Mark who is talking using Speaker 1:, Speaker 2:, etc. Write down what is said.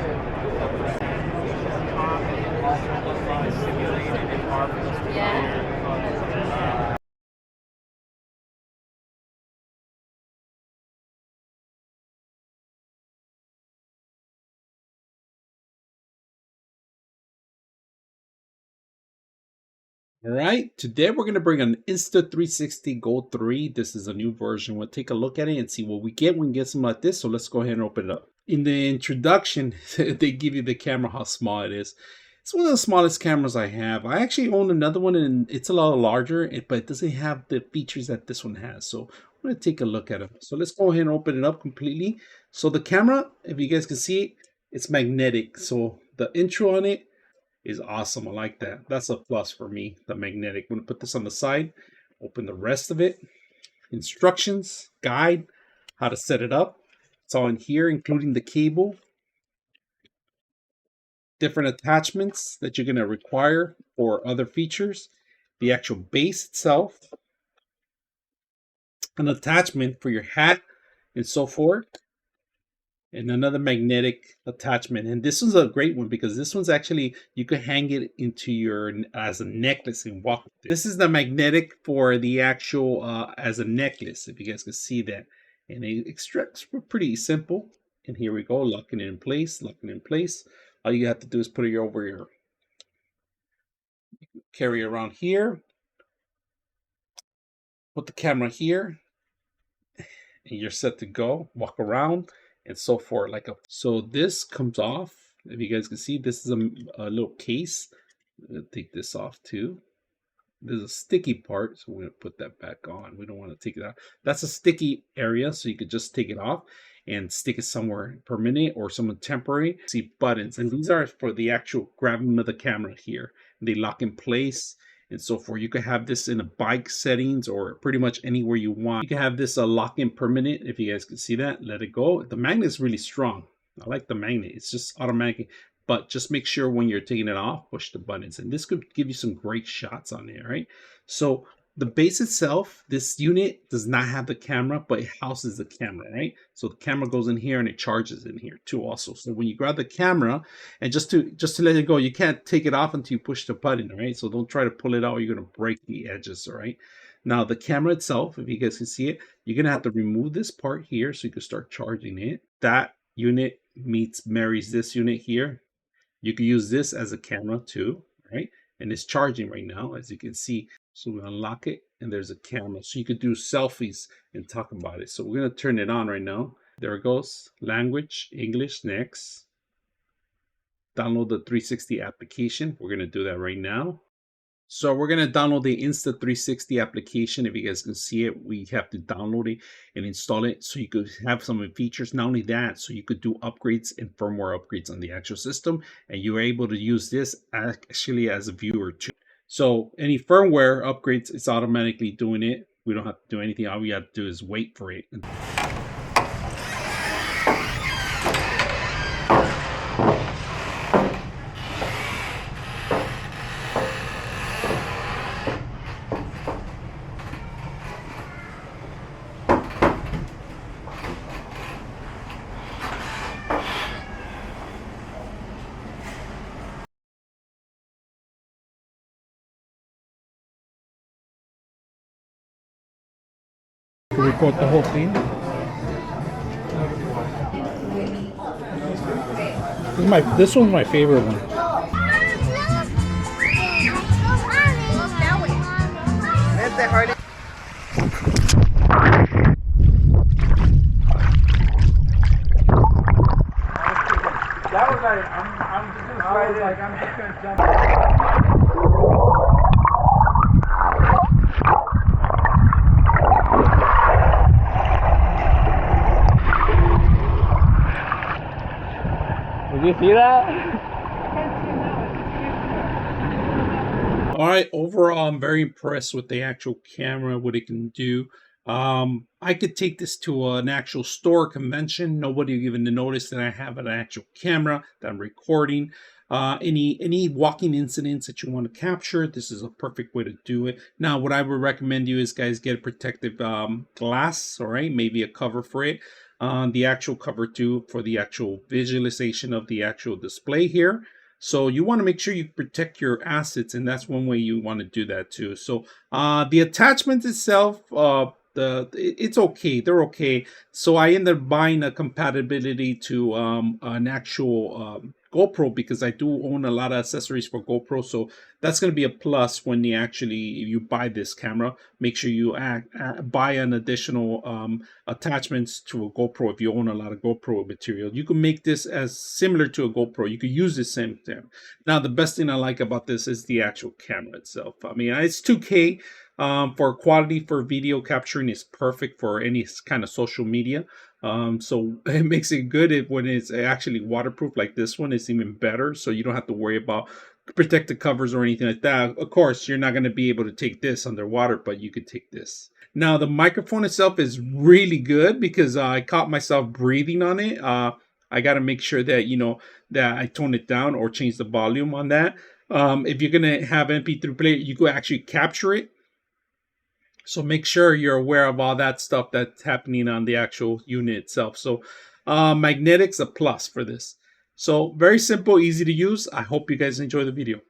Speaker 1: Yeah.
Speaker 2: All right, today we're going to bring an Insta360 GO 3. This is a new version. We'll take a look at it and see what we get. We can get something like this, so let's go ahead and open it up. In the introduction, they give you the camera, how small it is. It's one of the smallest cameras I have. I actually own another one, and it's a lot larger, but it doesn't have the features that this one has. So I'm going to take a look at it. So let's go ahead and open it up completely. So the camera, if you guys can see it, it's magnetic. So the intro on it is awesome. I like that. That's a plus for me, the magnetic. I'm going to put this on the side, open the rest of it. Instructions, guide, how to set it up. It's all in here, including the cable. Different attachments that you're going to require for other features. The actual base itself. An attachment for your hat and so forth. And another magnetic attachment, and this one's a great one because this one's actually, you could hang it into your as a necklace and walk with it. This is the magnetic for the actual as a necklace, if you guys can see that, and it extracts pretty simple. And here we go, locking it in place. All you have to do is put it over your, carry around here, put the camera here, and you're set to go. Walk around and so forth. So this comes off. If you guys can see, this is a little case. I'm gonna take this off too. There's a sticky part, so we're gonna put that back on. We don't want to take it out. That's a sticky area, so you could just take it off and stick it somewhere permanent or somewhere temporary. See buttons, and these are for the actual grabbing of the camera here. They lock in place and so forth. You can have this in a bike settings or pretty much anywhere you want. You can have this lock in permanent, if you guys can see that. Let it go. The magnet is really strong. I like the magnet. It's just automatic, but just make sure when you're taking it off, push the buttons, and this could give you some great shots on there, right? So the base itself, this unit does not have the camera, but it houses the camera, right? So the camera goes in here and it charges in here too also. So when you grab the camera, and just to let it go, you can't take it off until you push the button, right? So don't try to pull it out, you're gonna break the edges, all right? Now the camera itself, if you guys can see it, you're gonna have to remove this part here so you can start charging it. That unit marries this unit here. You can use this as a camera too, right? And it's charging right now, as you can see. So we unlock it, and there's a camera. So you could do selfies and talk about it. So we're gonna turn it on right now. There it goes. Language, English, next. Download the 360 application. We're gonna do that right now. So we're going to download the Insta360 application. If you guys can see it, we have to download it and install it so you could have some features. Not only that, so you could do upgrades and firmware upgrades on the actual system, and you're able to use this actually as a viewer too. So any firmware upgrades, it's automatically doing it. We don't have to do anything. All we have to do is wait for it.
Speaker 3: To record the whole thing. This one's my favorite one.
Speaker 1: That was like, I'm just gonna try it. I'm just gonna jump.
Speaker 3: Did you see that?
Speaker 2: All right, overall, I'm very impressed with the actual camera, what it can do. I could take this to an actual store convention. Nobody even notice that I have an actual camera that I'm recording. any walking incidents that you want to capture. This is a perfect way to do it. Now, what I would recommend you is, guys, get a protective glass, all right, maybe a cover for it. The actual cover too for the actual visualization of the actual display here. So you want to make sure you protect your assets, and that's one way you want to do that too. So the attachment itself, it's okay, they're okay. So I ended up buying a compatibility to an actual GoPro, because I do own a lot of accessories for GoPro. So that's going to be a plus when you actually, if you buy this camera, make sure you buy an additional attachments to a GoPro. If you own a lot of GoPro material, you can make this as similar to a GoPro. You could use the same thing. Now, the best thing I like about this is the actual camera itself. I mean, it's 2K. For quality for video capturing is perfect for any kind of social media. So it makes it good when it's actually waterproof. Like this one, it's even better. So you don't have to worry about protective covers or anything like that. Of course, you're not going to be able to take this underwater, but you could take this. Now, the microphone itself is really good because I caught myself breathing on it. I got to make sure that, that I tone it down or change the volume on that. If you're going to have MP3 player, you could actually capture it. So make sure you're aware of all that stuff that's happening on the actual unit itself. So magnetics, a plus for this. So very simple, easy to use. I hope you guys enjoy the video.